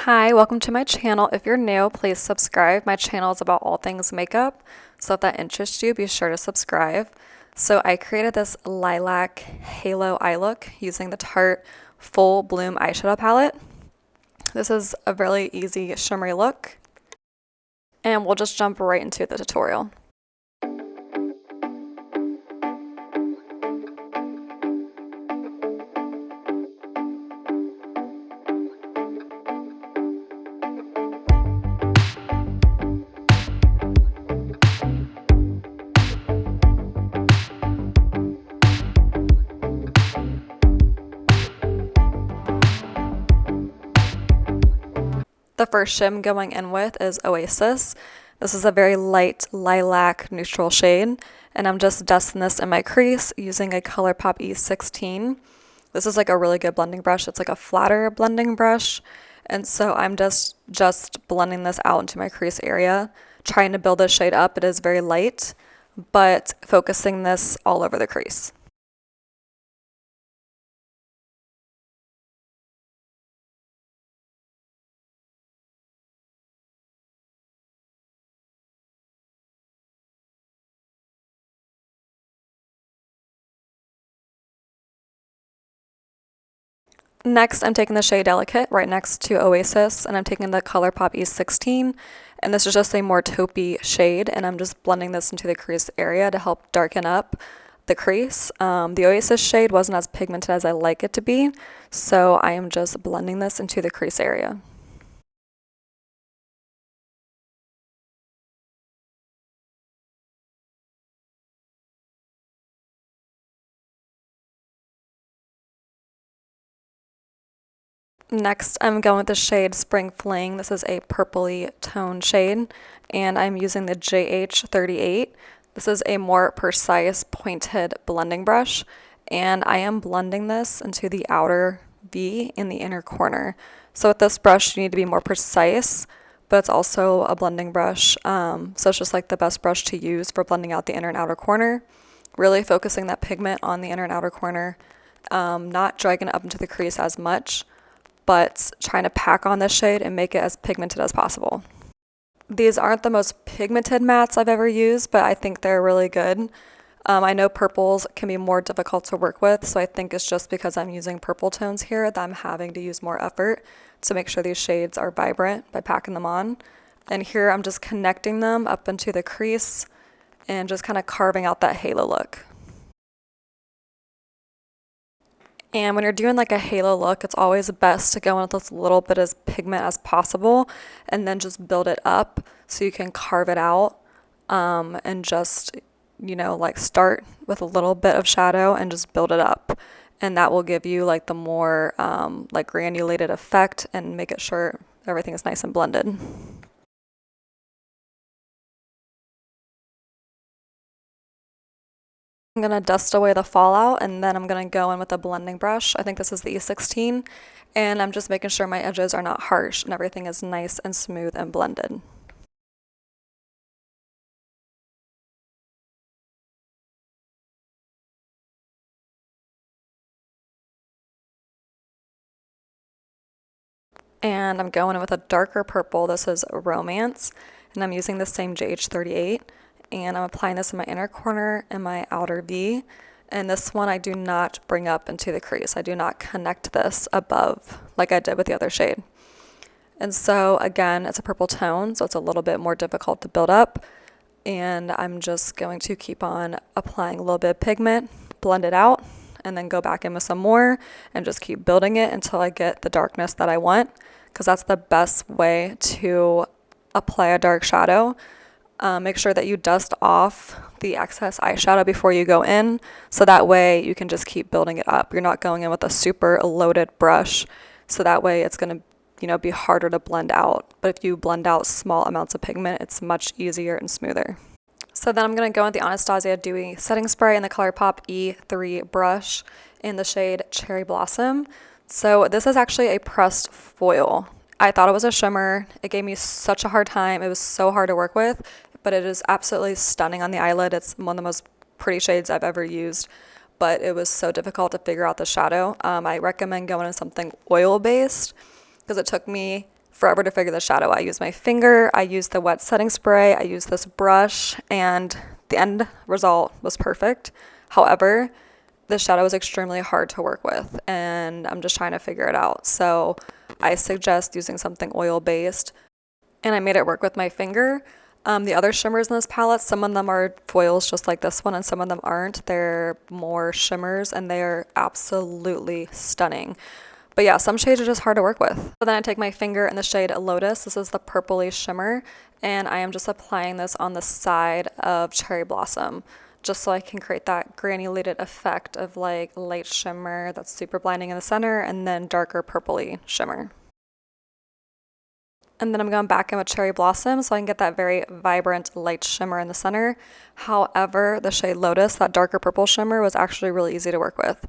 Hi, welcome to my channel. If you're new, please subscribe. My channel is about all things makeup, so if that interests you, be sure to subscribe. So I created this lilac halo eye look using the Tarte Full Bloom eyeshadow palette. This is a really easy shimmery look, and we'll just jump right into the tutorial. The first shim going in with is Oasis. This is a very light lilac neutral shade, and I'm just dusting this in my crease using a ColourPop E16. This is like a really good blending brush. It's like a flatter blending brush, and so I'm just blending this out into my crease area, trying to build this shade up. It is very light, but focusing this all over the crease. Next, I'm taking the shade Delicate right next to Oasis, and I'm taking the ColourPop E16, and this is just a more taupey shade, and I'm just blending this into the crease area to help darken up the crease. The Oasis shade wasn't as pigmented as I like it to be, so I am just blending this into the crease area. Next, I'm going with the shade Spring Fling. This is a purpley tone shade, and I'm using the JH38. This is a more precise, pointed blending brush, and I am blending this into the outer V in the inner corner. So with this brush, you need to be more precise, but it's also a blending brush, so it's just like the best brush to use for blending out the inner and outer corner. Really focusing that pigment on the inner and outer corner, not dragging it up into the crease as much, but trying to pack on this shade and make it as pigmented as possible. These aren't the most pigmented mattes I've ever used, but I think they're really good. I know purples can be more difficult to work with, so I think it's just because I'm using purple tones here that I'm having to use more effort to make sure these shades are vibrant by packing them on. And here I'm just connecting them up into the crease and just kind of carving out that halo look. And when you're doing like a halo look, it's always best to go in with as little bit of pigment as possible and then just build it up so you can carve it out, and just, like start with a little bit of shadow and just build it up. And that will give you like the more like granulated effect and make it sure everything is nice and blended. I'm going to dust away the fallout, and then I'm going to go in with a blending brush. I think this is the E16, and I'm just making sure my edges are not harsh and everything is nice and smooth and blended. And I'm going in with a darker purple. This is Romance, and I'm using the same JH38, and I'm applying this in my inner corner and my outer V. And this one I do not bring up into the crease. I do not connect this above like I did with the other shade. And so again, it's a purple tone, so it's a little bit more difficult to build up. And I'm just going to keep on applying a little bit of pigment, blend it out, and then go back in with some more and just keep building it until I get the darkness that I want, because that's the best way to apply a dark shadow. Make sure that you dust off the excess eyeshadow before you go in, so that way you can just keep building it up. You're not going in with a super loaded brush, so that way it's going to be harder to blend out. But if you blend out small amounts of pigment, it's much easier and smoother. So then I'm going to go with the Anastasia Dewy Setting Spray and the ColourPop E3 brush in the shade Cherry Blossom. So this is actually a pressed foil. I thought it was a shimmer. It gave me such a hard time. It was so hard to work with, but it is absolutely stunning on the eyelid. It's one of the most pretty shades I've ever used, but it was so difficult to figure out the shadow. I recommend going with something oil-based, because it took me forever to figure the shadow. I use my finger, I use the wet setting spray, I use this brush, and the end result was perfect. However, the shadow is extremely hard to work with, and I'm just trying to figure it out. So I suggest using something oil-based, and I made it work with my finger. The other shimmers in this palette, some of them are foils just like this one, and some of them aren't. They're more shimmers, and they're absolutely stunning. But yeah, some shades are just hard to work with. So then I take my finger in the shade Lotus. This is the purpley shimmer, and I am just applying this on the side of Cherry Blossom, just so I can create that granulated effect of like light shimmer that's super blinding in the center, and then darker purpley shimmer. And then I'm going back in with Cherry Blossom so I can get that very vibrant light shimmer in the center. However, the shade Lotus, that darker purple shimmer, was actually really easy to work with.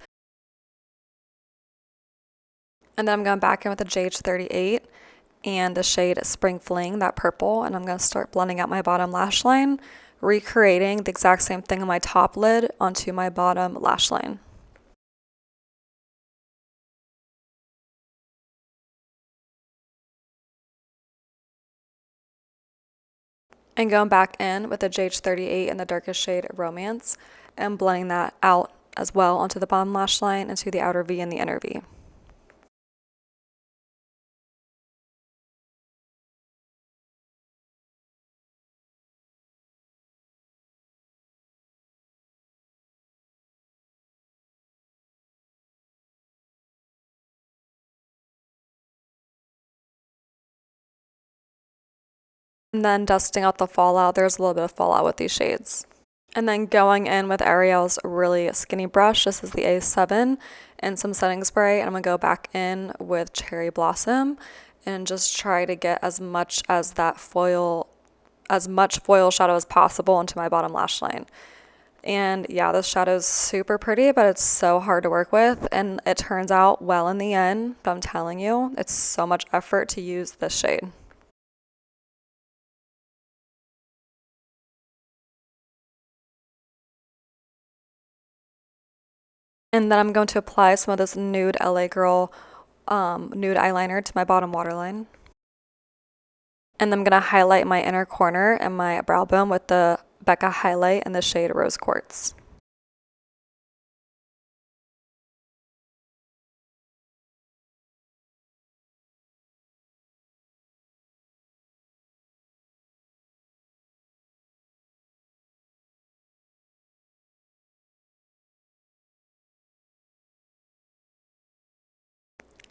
And then I'm going back in with the JH38 and the shade Spring Fling, that purple, and I'm going to start blending out my bottom lash line, recreating the exact same thing on my top lid onto my bottom lash line. And going back in with the JH38 and the darkest shade Romance, and blending that out as well onto the bottom lash line, into the outer V and the inner V. And then dusting out the fallout. There's a little bit of fallout with these shades. And then going in with Ariel's really skinny brush. This is the A7, and some setting spray. And I'm going to go back in with Cherry Blossom and just try to get as much foil shadow as possible into my bottom lash line. And yeah, this shadow is super pretty, but it's so hard to work with, and it turns out well in the end. But I'm telling you, it's so much effort to use this shade. And then I'm going to apply some of this Nude LA Girl nude eyeliner to my bottom waterline. And then I'm going to highlight my inner corner and my brow bone with the Becca highlight in the shade Rose Quartz.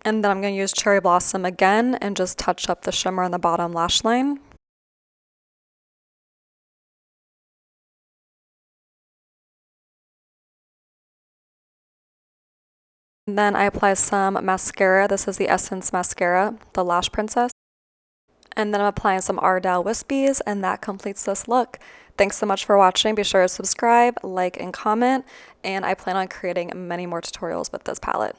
And then I'm going to use Cherry Blossom again and just touch up the shimmer on the bottom lash line. And then I apply some mascara. This is the Essence Mascara, the Lash Princess. And then I'm applying some Ardell Wispies, and that completes this look. Thanks so much for watching. Be sure to subscribe, like, and comment. And I plan on creating many more tutorials with this palette.